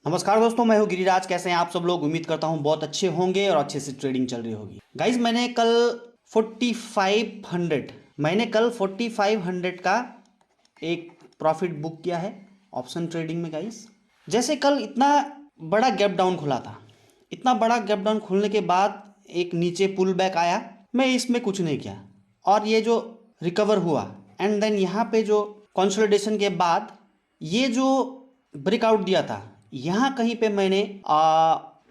नमस्कार दोस्तों, मैं हूं गिरिराज। कैसे हैं आप सब लोग? उम्मीद करता हूं बहुत अच्छे होंगे और अच्छे से ट्रेडिंग चल रही होगी। गाइज मैंने कल 4500 का एक प्रॉफिट बुक किया है ऑप्शन ट्रेडिंग में। गाइज जैसे कल इतना बड़ा गैप डाउन खुला था, इतना बड़ा गैप डाउन खुलने के बाद एक नीचे पुल बैक आया, मैं इसमें कुछ नहीं किया और ये जो रिकवर हुआ एंड देन यहाँ पे जो कंसोलिडेशन के बाद ये जो ब्रेकआउट दिया था, यहाँ कहीं पे मैंने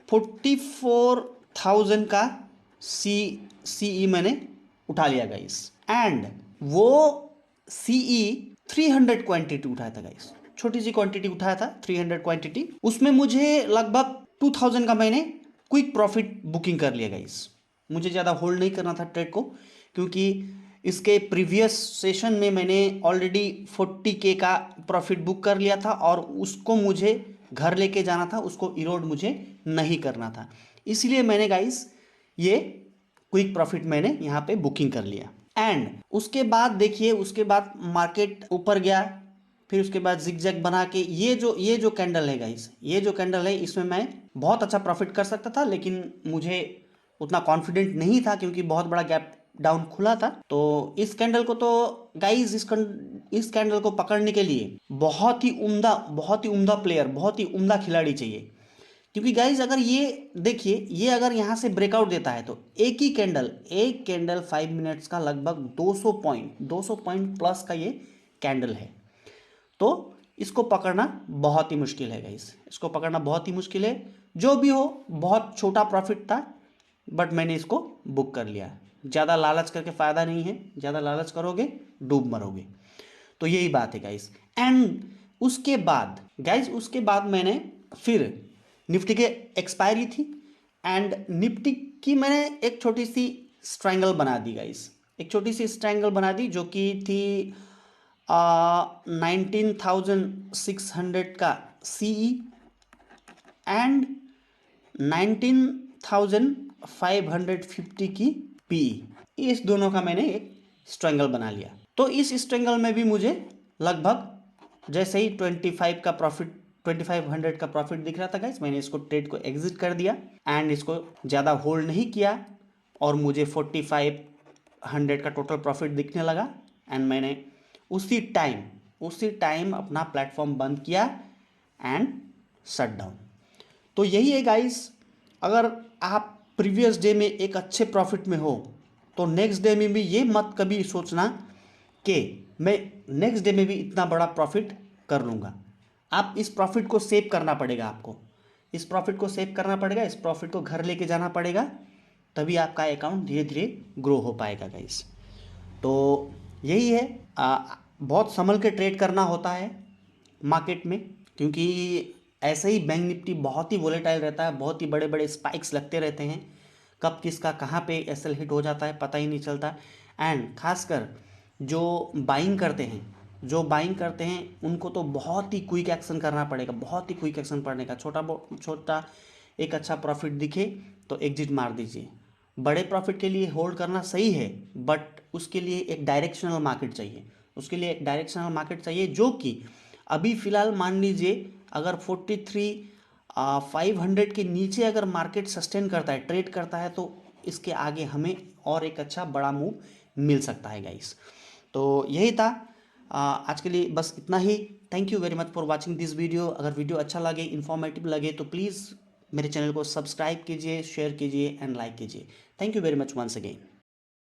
44,000 का सीई मैंने उठा लिया गाइस। एंड वो सीई 300 क्वांटिटी उठाया था गाइस, छोटी सी क्वांटिटी उठाया था 300 क्वांटिटी। उसमें मुझे लगभग 2000 का मैंने क्विक प्रॉफिट बुकिंग कर लिया गाइस। मुझे ज़्यादा होल्ड नहीं करना था ट्रेड को, क्योंकि इसके प्रीवियस सेशन में मैंने ऑलरेडी 40K का प्रॉफिट बुक कर लिया था और उसको मुझे घर लेके जाना था, उसको इरोड मुझे नहीं करना था। इसलिए मैंने गाइस ये क्विक प्रॉफिट मैंने यहाँ पे बुकिंग कर लिया। एंड उसके बाद देखिए, उसके बाद मार्केट ऊपर गया, फिर उसके बाद जिगजैग बना के ये जो कैंडल है गाइस, ये जो कैंडल है, इसमें मैं बहुत अच्छा प्रॉफिट कर सकता था, लेकिन मुझे उतना कॉन्फिडेंट नहीं था क्योंकि बहुत बड़ा गैप डाउन खुला था। तो इस कैंडल को तो गाइस इस कैंडल को पकड़ने के लिए बहुत ही उम्दा प्लेयर, बहुत ही उम्दा खिलाड़ी चाहिए। क्योंकि गाइज अगर ये देखिए, ये अगर यहाँ से ब्रेकआउट देता है तो एक कैंडल 5 मिनट्स का लगभग 200 पॉइंट प्लस का ये कैंडल है। तो इसको पकड़ना बहुत ही मुश्किल है गाइस, इसको पकड़ना बहुत ही मुश्किल है। जो भी हो, बहुत छोटा प्रॉफिट था बट मैंने इसको बुक कर लिया। ज़्यादा लालच करके फ़ायदा नहीं है, ज़्यादा लालच करोगे डूब मरोगे। तो यही बात है गाइस। एंड उसके बाद मैंने फिर निफ्टी के एक्सपायरी थी एंड निफ्टी की मैंने एक छोटी सी स्ट्रैंगल बना दी गाइस, एक छोटी सी स्ट्रैंगल बना दी जो कि थी 19,600 का सीई एंड 19,550 की पीई। इस दोनों का मैंने एक स्ट्रैंगल बना लिया। तो इस स्ट्रैंगल में भी मुझे लगभग जैसे ही 2500 का प्रॉफिट दिख रहा था गाइस, मैंने इसको ट्रेड को एग्जिट कर दिया एंड इसको ज़्यादा होल्ड नहीं किया और मुझे 4500 का टोटल प्रॉफिट दिखने लगा। एंड मैंने उसी टाइम अपना प्लेटफॉर्म बंद किया एंड शट डाउन। तो यही है गाइस, अगर आप प्रीवियस डे में एक अच्छे प्रॉफिट में हो तो नेक्स्ट डे में भी ये मत कभी सोचना कि मैं नेक्स्ट डे में भी इतना बड़ा प्रॉफिट कर लूँगा। आप इस प्रॉफिट को सेव करना पड़ेगा, आपको इस प्रॉफिट को सेव करना पड़ेगा, इस प्रॉफिट को घर लेके जाना पड़ेगा, तभी आपका अकाउंट धीरे धीरे ग्रो हो पाएगा गाइस। तो यही है, बहुत संभल के ट्रेड करना होता है मार्केट में, क्योंकि ऐसे ही बैंक निफ्टी बहुत ही वोलेटाइल रहता है, बहुत ही बड़े बड़े स्पाइक्स लगते रहते हैं, कब किसका कहाँ पे एसएल हिट हो जाता है पता ही नहीं चलता। एंड खासकर जो बाइंग करते हैं उनको तो बहुत ही क्विक एक्शन करना पड़ेगा, बहुत ही क्विक एक्शन पड़ने का। छोटा एक अच्छा प्रॉफिट दिखे तो एग्जिट मार दीजिए। बड़े प्रॉफिट के लिए होल्ड करना सही है, बट उसके लिए एक डायरेक्शनल मार्केट चाहिए, जो कि अभी फ़िलहाल मान लीजिए अगर 43,500 के नीचे अगर मार्केट सस्टेन करता है, ट्रेड करता है, तो इसके आगे हमें और एक अच्छा बड़ा मूव मिल सकता है गाइस। तो यही था आज के लिए, बस इतना ही। Thank you very much for watching this video. अगर वीडियो अच्छा लगे, इन्फॉर्मेटिव लगे तो प्लीज़ मेरे चैनल को सब्सक्राइब कीजिए, शेयर कीजिए एंड लाइक कीजिए। Thank you very much once again.